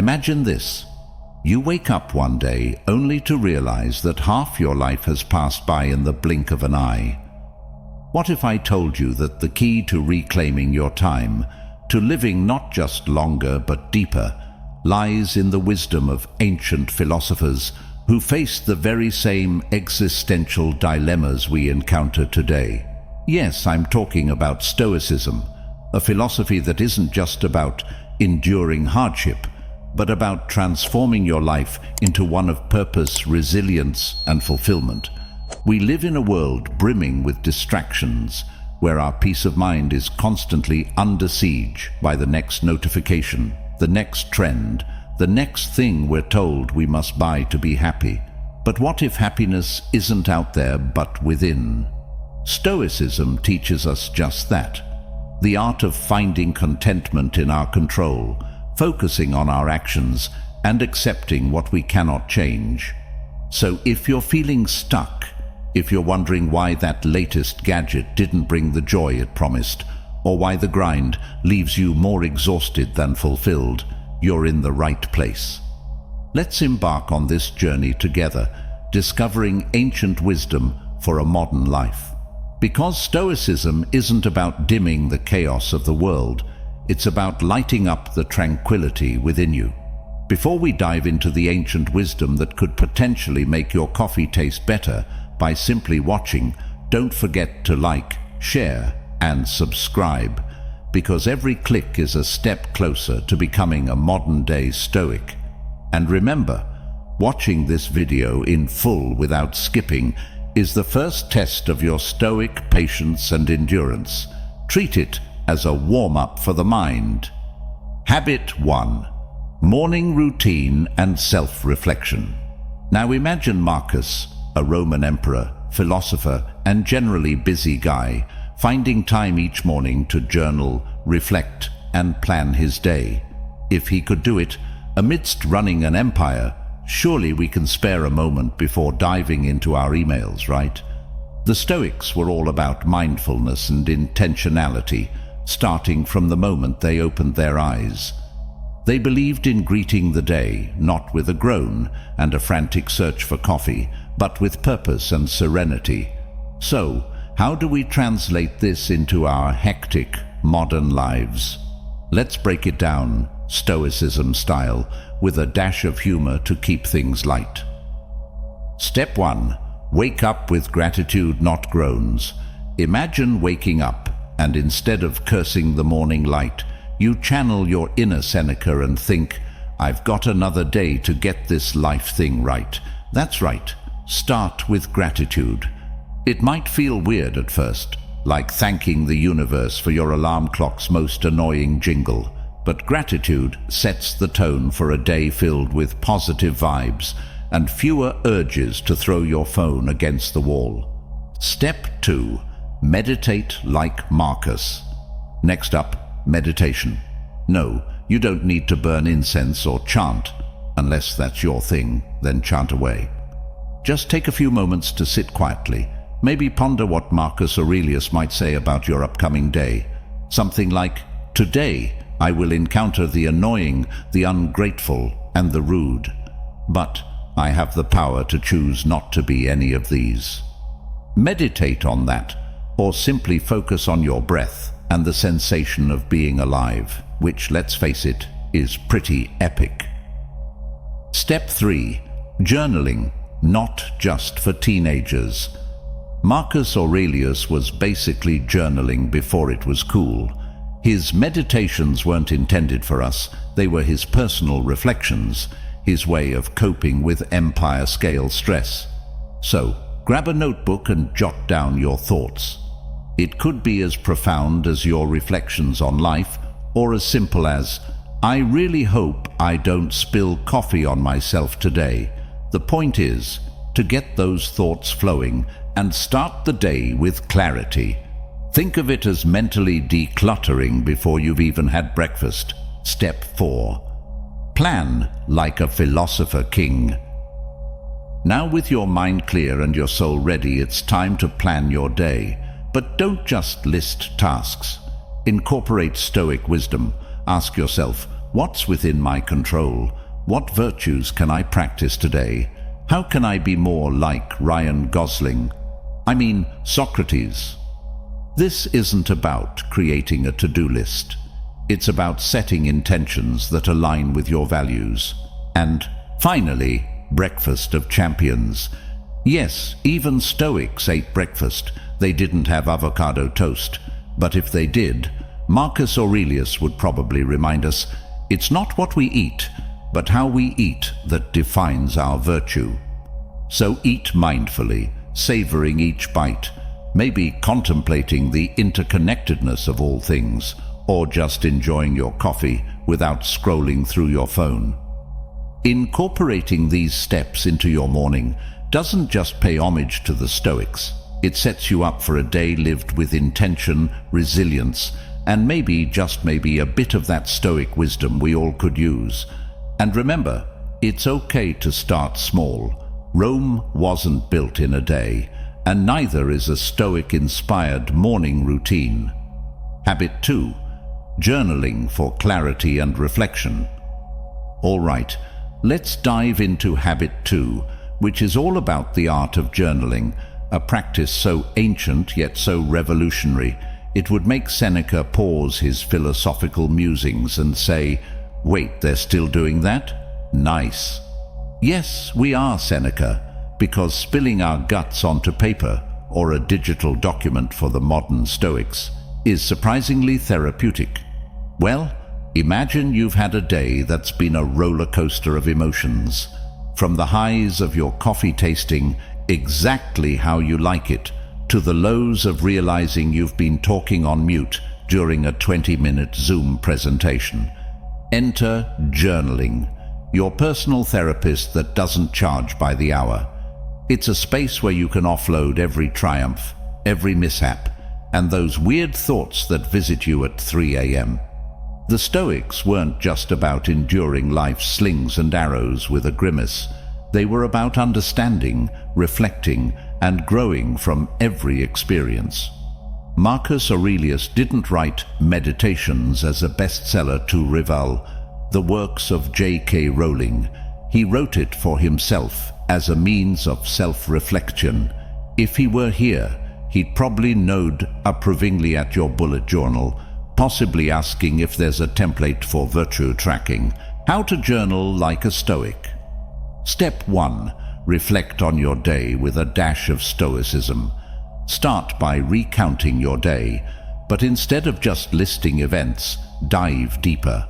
Imagine this. You wake up one day only to realize that half your life has passed by in the blink of an eye. What if I told you that the key to reclaiming your time, to living not just longer but deeper, lies in the wisdom of ancient philosophers who faced the very same existential dilemmas we encounter today? Yes, I'm talking about Stoicism, a philosophy that isn't just about enduring hardship, but about transforming your life into one of purpose, resilience, and fulfillment. We live in a world brimming with distractions, where our peace of mind is constantly under siege by the next notification, the next trend, the next thing we're told we must buy to be happy. But what if happiness isn't out there but within? Stoicism teaches us just that. The art of finding contentment in our control, focusing on our actions, and accepting what we cannot change. So if you're feeling stuck, if you're wondering why that latest gadget didn't bring the joy it promised, or why the grind leaves you more exhausted than fulfilled, you're in the right place. Let's embark on this journey together, discovering ancient wisdom for a modern life. Because Stoicism isn't about dimming the chaos of the world, it's about lighting up the tranquility within you. Before we dive into the ancient wisdom that could potentially make your coffee taste better by simply watching, don't forget to like, share, and subscribe, because every click is a step closer to becoming a modern-day Stoic. And remember, watching this video in full without skipping is the first test of your Stoic patience and endurance. Treat it as a warm-up for the mind. Habit 1. Morning routine and self-reflection. Now imagine Marcus, a Roman emperor, philosopher, and generally busy guy, finding time each morning to journal, reflect, and plan his day. If he could do it amidst running an empire, surely we can spare a moment before diving into our emails, right? The Stoics were all about mindfulness and intentionality, starting from the moment they opened their eyes. They believed in greeting the day, not with a groan and a frantic search for coffee, but with purpose and serenity. So, how do we translate this into our hectic, modern lives? Let's break it down, Stoicism style, with a dash of humor to keep things light. Step 1. Wake up with gratitude, not groans. Imagine waking up, and instead of cursing the morning light, you channel your inner Seneca and think, I've got another day to get this life thing right. That's right. Start with gratitude. It might feel weird at first, like thanking the universe for your alarm clock's most annoying jingle. But gratitude sets the tone for a day filled with positive vibes and fewer urges to throw your phone against the wall. Step 2. Meditate like Marcus. Next up, meditation. No, you don't need to burn incense or chant. Unless that's your thing, then chant away. Just take a few moments to sit quietly. Maybe ponder what Marcus Aurelius might say about your upcoming day. Something like, today I will encounter the annoying, the ungrateful, and the rude. But I have the power to choose not to be any of these. Meditate on that, or simply focus on your breath and the sensation of being alive, which, let's face it, is pretty epic. Step 3. Journaling, not just for teenagers. Marcus Aurelius was basically journaling before it was cool. His meditations weren't intended for us, they were his personal reflections, his way of coping with empire-scale stress. So, grab a notebook and jot down your thoughts. It could be as profound as your reflections on life, or as simple as, I really hope I don't spill coffee on myself today. The point is, to get those thoughts flowing and start the day with clarity. Think of it as mentally decluttering before you've even had breakfast. Step 4. Plan like a philosopher king. Now with your mind clear and your soul ready, it's time to plan your day. But don't just list tasks. Incorporate Stoic wisdom. Ask yourself, what's within my control? What virtues can I practice today? How can I be more like Socrates? This isn't about creating a to-do list. It's about setting intentions that align with your values. And finally, breakfast of champions. Yes, even Stoics ate breakfast. They didn't have avocado toast. But if they did, Marcus Aurelius would probably remind us, it's not what we eat, but how we eat that defines our virtue. So eat mindfully, savoring each bite, maybe contemplating the interconnectedness of all things, or just enjoying your coffee without scrolling through your phone. Incorporating these steps into your morning doesn't just pay homage to the Stoics. It sets you up for a day lived with intention, resilience, and maybe, just maybe, a bit of that Stoic wisdom we all could use. And remember, it's okay to start small. Rome wasn't built in a day, and neither is a Stoic-inspired morning routine. Habit 2. Journaling for clarity and reflection. All right, let's dive into Habit 2, which is all about the art of journaling, a practice so ancient yet so revolutionary, it would make Seneca pause his philosophical musings and say, "Wait, they're still doing that? Nice." Yes, we are Seneca, because spilling our guts onto paper, or a digital document for the modern Stoics, is surprisingly therapeutic. Well, imagine you've had a day that's been a roller coaster of emotions. From the highs of your coffee tasting exactly how you like it, to the lows of realizing you've been talking on mute during a 20-minute Zoom presentation. Enter journaling, your personal therapist that doesn't charge by the hour. It's a space where you can offload every triumph, every mishap, and those weird thoughts that visit you at 3 a.m. The Stoics weren't just about enduring life's slings and arrows with a grimace. They were about understanding, reflecting, and growing from every experience. Marcus Aurelius didn't write Meditations as a bestseller to rival the works of J.K. Rowling. He wrote it for himself as a means of self-reflection. If he were here, he'd probably nod approvingly at your bullet journal, possibly asking if there's a template for virtue tracking. How to journal like a Stoic. Step 1. Reflect on your day with a dash of Stoicism. Start by recounting your day, but instead of just listing events, dive deeper.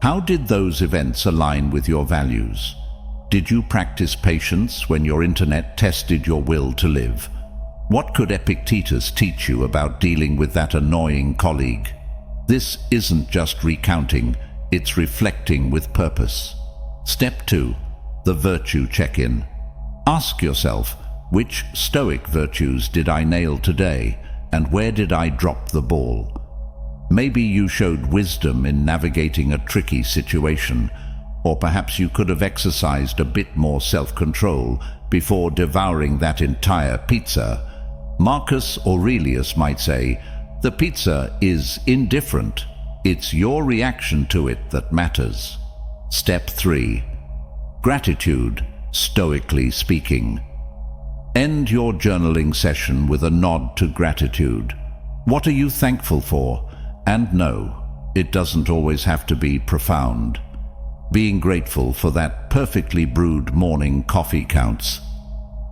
How did those events align with your values? Did you practice patience when your internet tested your will to live? What could Epictetus teach you about dealing with that annoying colleague? This isn't just recounting, it's reflecting with purpose. Step 2. The virtue check-in. Ask yourself, which Stoic virtues did I nail today, and where did I drop the ball? Maybe you showed wisdom in navigating a tricky situation, or perhaps you could have exercised a bit more self-control before devouring that entire pizza. Marcus Aurelius might say, the pizza is indifferent. It's your reaction to it that matters. Step 3. Gratitude, stoically speaking. End your journaling session with a nod to gratitude. What are you thankful for? And no, it doesn't always have to be profound. Being grateful for that perfectly brewed morning coffee counts.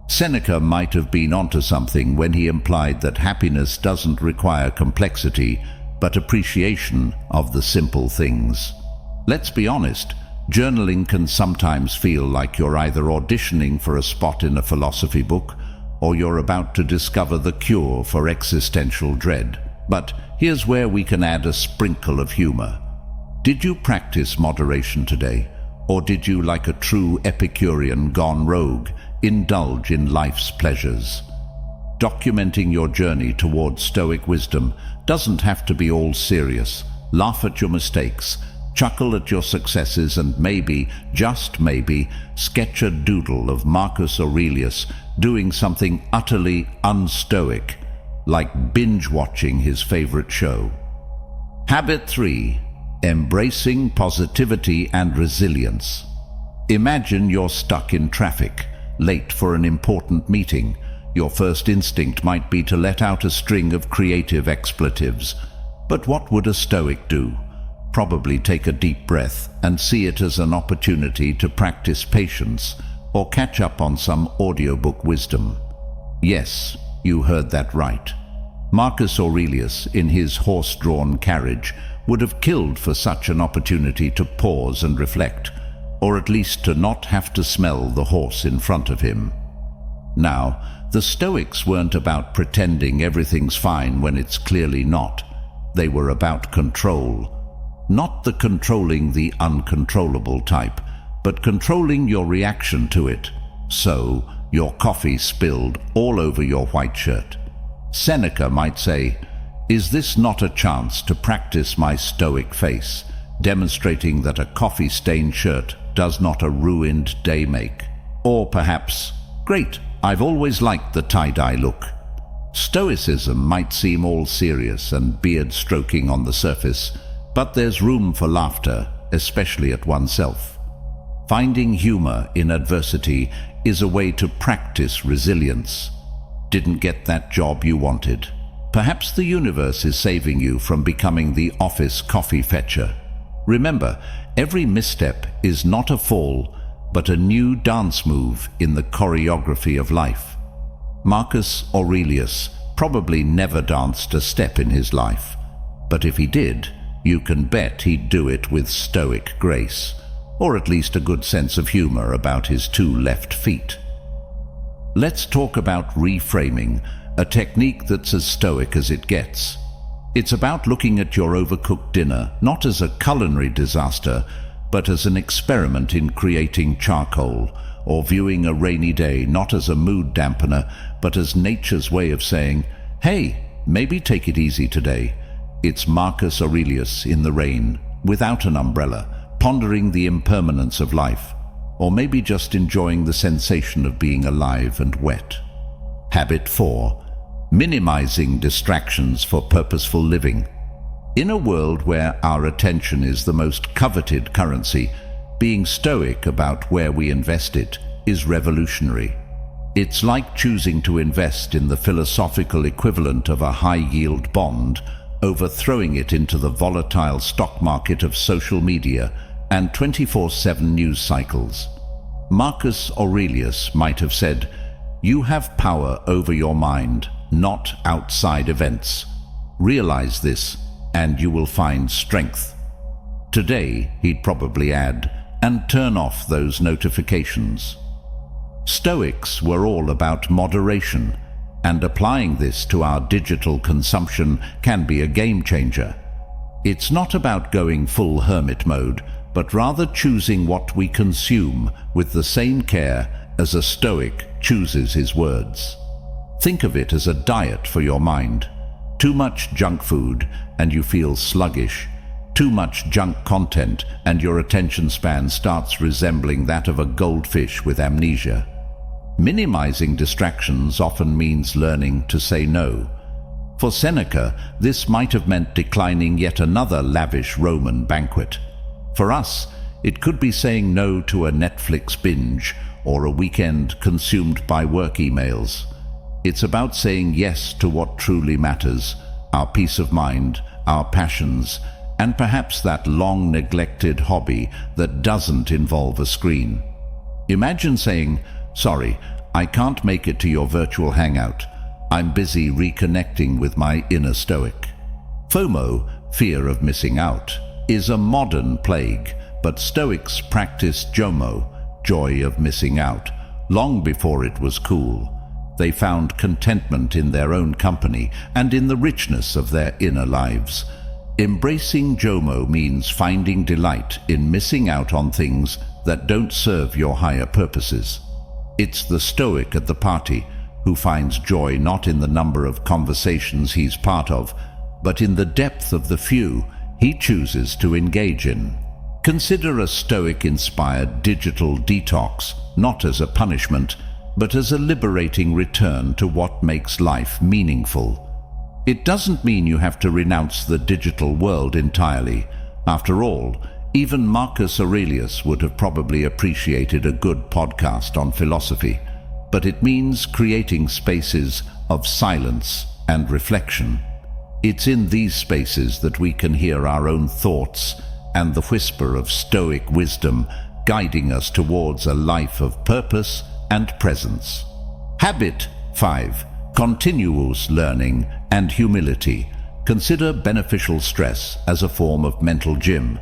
Seneca might have been onto something when he implied that happiness doesn't require complexity, but appreciation of the simple things. Let's be honest, journaling can sometimes feel like you're either auditioning for a spot in a philosophy book, or you're about to discover the cure for existential dread. But here's where we can add a sprinkle of humor. Did you practice moderation today? Or did you, like a true Epicurean gone rogue, indulge in life's pleasures? Documenting your journey towards Stoic wisdom doesn't have to be all serious. Laugh at your mistakes, chuckle at your successes, and maybe, just maybe, sketch a doodle of Marcus Aurelius doing something utterly unstoic, like binge-watching his favorite show. Habit 3. embracing positivity and resilience. Imagine you're stuck in traffic, late for an important meeting. Your first instinct might be to let out a string of creative expletives. But what would a Stoic do? Probably take a deep breath and see it as an opportunity to practice patience or catch up on some audiobook wisdom. Yes, you heard that right. Marcus Aurelius, in his horse-drawn carriage, would have killed for such an opportunity to pause and reflect, or at least to not have to smell the horse in front of him. Now, the Stoics weren't about pretending everything's fine when it's clearly not. They were about control. Not the controlling the uncontrollable type, but controlling your reaction to it. So, your coffee spilled all over your white shirt. Seneca might say, "Is this not a chance to practice my Stoic face, demonstrating that a coffee-stained shirt does not a ruined day make?" Or perhaps, "Great, I've always liked the tie-dye look." Stoicism might seem all serious and beard-stroking on the surface, but there's room for laughter, especially at oneself. Finding humor in adversity is a way to practice resilience. Didn't get that job you wanted? Perhaps the universe is saving you from becoming the office coffee fetcher. Remember, every misstep is not a fall, but a new dance move in the choreography of life. Marcus Aurelius probably never danced a step in his life, but if he did, you can bet he'd do it with Stoic grace, or at least a good sense of humor about his two left feet. Let's talk about reframing, a technique that's as Stoic as it gets. It's about looking at your overcooked dinner not as a culinary disaster, but as an experiment in creating charcoal, or viewing a rainy day not as a mood dampener, but as nature's way of saying, "Hey, maybe take it easy today." It's Marcus Aurelius in the rain, without an umbrella, pondering the impermanence of life, or maybe just enjoying the sensation of being alive and wet. Habit 4. Minimizing distractions for purposeful living. In a world where our attention is the most coveted currency, being Stoic about where we invest it is revolutionary. It's like choosing to invest in the philosophical equivalent of a high-yield bond over throwing it into the volatile stock market of social media and 24/7 news cycles. Marcus Aurelius might have said, "You have power over your mind, not outside events. Realize this, and you will find strength." Today, he'd probably add, "And turn off those notifications." Stoics were all about moderation, and applying this to our digital consumption can be a game changer. It's not about going full hermit mode, but rather choosing what we consume with the same care as a Stoic chooses his words. Think of it as a diet for your mind. Too much junk food and you feel sluggish. Too much junk content and your attention span starts resembling that of a goldfish with amnesia. Minimizing distractions often means learning to say no. For Seneca, this might have meant declining yet another lavish Roman banquet. For us, it could be saying no to a Netflix binge or a weekend consumed by work emails. It's about saying yes to what truly matters, our peace of mind, our passions, and perhaps that long-neglected hobby that doesn't involve a screen. Imagine saying, "Sorry, I can't make it to your virtual hangout. I'm busy reconnecting with my inner Stoic." FOMO, fear of missing out, is a modern plague, but Stoics practiced JOMO, joy of missing out, long before it was cool. They found contentment in their own company and in the richness of their inner lives. Embracing JOMO means finding delight in missing out on things that don't serve your higher purposes. It's the Stoic at the party who finds joy not in the number of conversations he's part of, but in the depth of the few he chooses to engage in. Consider a Stoic-inspired digital detox not as a punishment, but as a liberating return to what makes life meaningful. It doesn't mean you have to renounce the digital world entirely. After all, even Marcus Aurelius would have probably appreciated a good podcast on philosophy, but it means creating spaces of silence and reflection. It's in these spaces that we can hear our own thoughts and the whisper of Stoic wisdom guiding us towards a life of purpose and presence. Habit 5. Continuous learning and humility. Consider beneficial stress as a form of mental gym.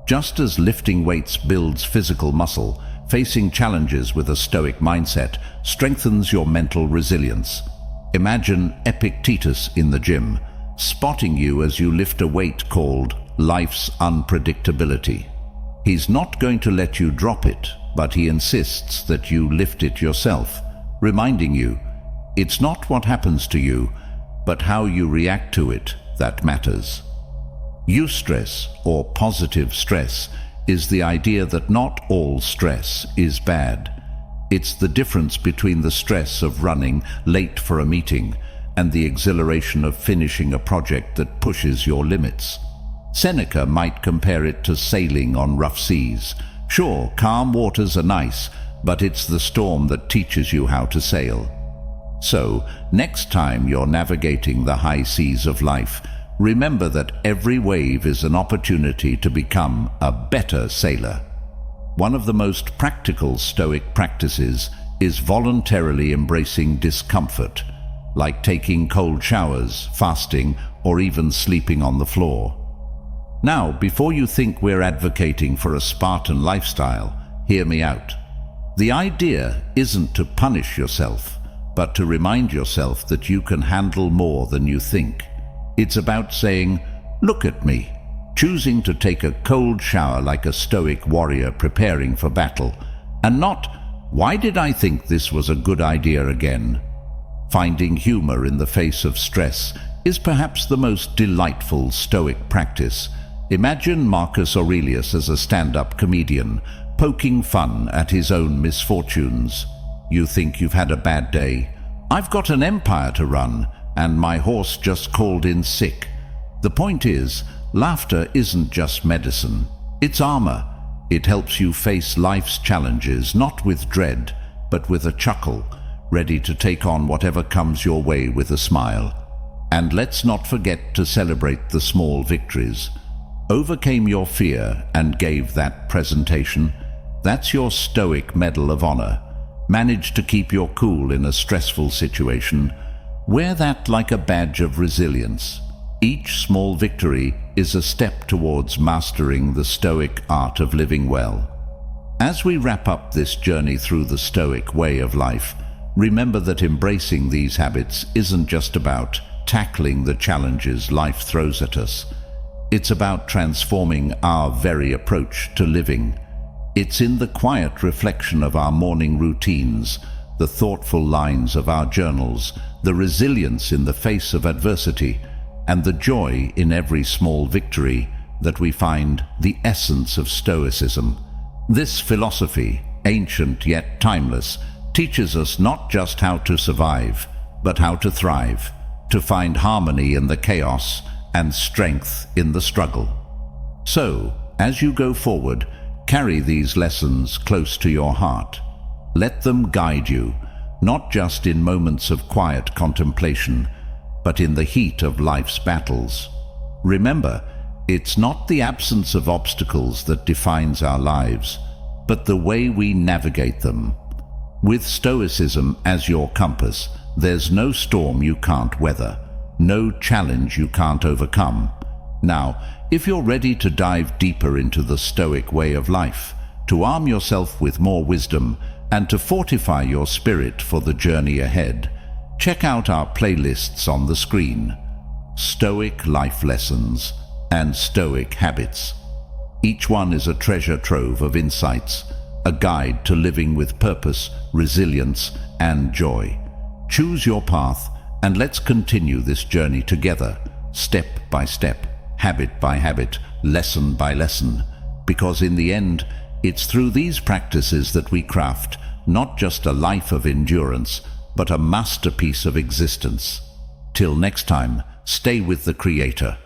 Just as lifting weights builds physical muscle, facing challenges with a Stoic mindset strengthens your mental resilience. Imagine Epictetus in the gym, spotting you as you lift a weight called life's unpredictability. He's not going to let you drop it, but he insists that you lift it yourself, reminding you, it's not what happens to you, but how you react to it that matters. Eustress, or positive stress, is the idea that not all stress is bad. It's the difference between the stress of running late for a meeting and the exhilaration of finishing a project that pushes your limits. Seneca might compare it to sailing on rough seas. Sure, calm waters are nice, but it's the storm that teaches you how to sail. So, next time you're navigating the high seas of life, remember that every wave is an opportunity to become a better sailor. One of the most practical Stoic practices is voluntarily embracing discomfort, like taking cold showers, fasting, or even sleeping on the floor. Now, before you think we're advocating for a Spartan lifestyle, hear me out. The idea isn't to punish yourself, but to remind yourself that you can handle more than you think. It's about saying, look at me, choosing to take a cold shower like a Stoic warrior preparing for battle, and not, why did I think this was a good idea again? Finding humor in the face of stress is perhaps the most delightful Stoic practice. Imagine Marcus Aurelius as a stand-up comedian, poking fun at his own misfortunes. You think you've had a bad day? I've got an empire to run, and my horse just called in sick. The point is, laughter isn't just medicine, it's armor. It helps you face life's challenges not with dread, but with a chuckle, ready to take on whatever comes your way with a smile. And let's not forget to celebrate the small victories. Overcame your fear and gave that presentation. That's your Stoic Medal of Honor. Managed to keep your cool in a stressful situation. Wear that like a badge of resilience. Each small victory is a step towards mastering the Stoic art of living well. As we wrap up this journey through the Stoic way of life, remember that embracing these habits isn't just about tackling the challenges life throws at us. It's about transforming our very approach to living. It's in the quiet reflection of our morning routines, the thoughtful lines of our journals, the resilience in the face of adversity, and the joy in every small victory that we find the essence of Stoicism. This philosophy, ancient yet timeless, teaches us not just how to survive, but how to thrive, to find harmony in the chaos and strength in the struggle. So, as you go forward, carry these lessons close to your heart. Let them guide you, not just in moments of quiet contemplation, but in the heat of life's battles. Remember, it's not the absence of obstacles that defines our lives, but the way we navigate them. With Stoicism as your compass, there's no storm you can't weather, no challenge you can't overcome. Now, if you're ready to dive deeper into the Stoic way of life, to arm yourself with more wisdom, and to fortify your spirit for the journey ahead, check out our playlists on the screen. Stoic Life Lessons and Stoic Habits. Each one is a treasure trove of insights, a guide to living with purpose, resilience, and joy. Choose your path, and let's continue this journey together, step by step, habit by habit, lesson by lesson, because in the end, it's through these practices that we craft not just a life of endurance, but a masterpiece of existence. Till next time, stay with the Creator.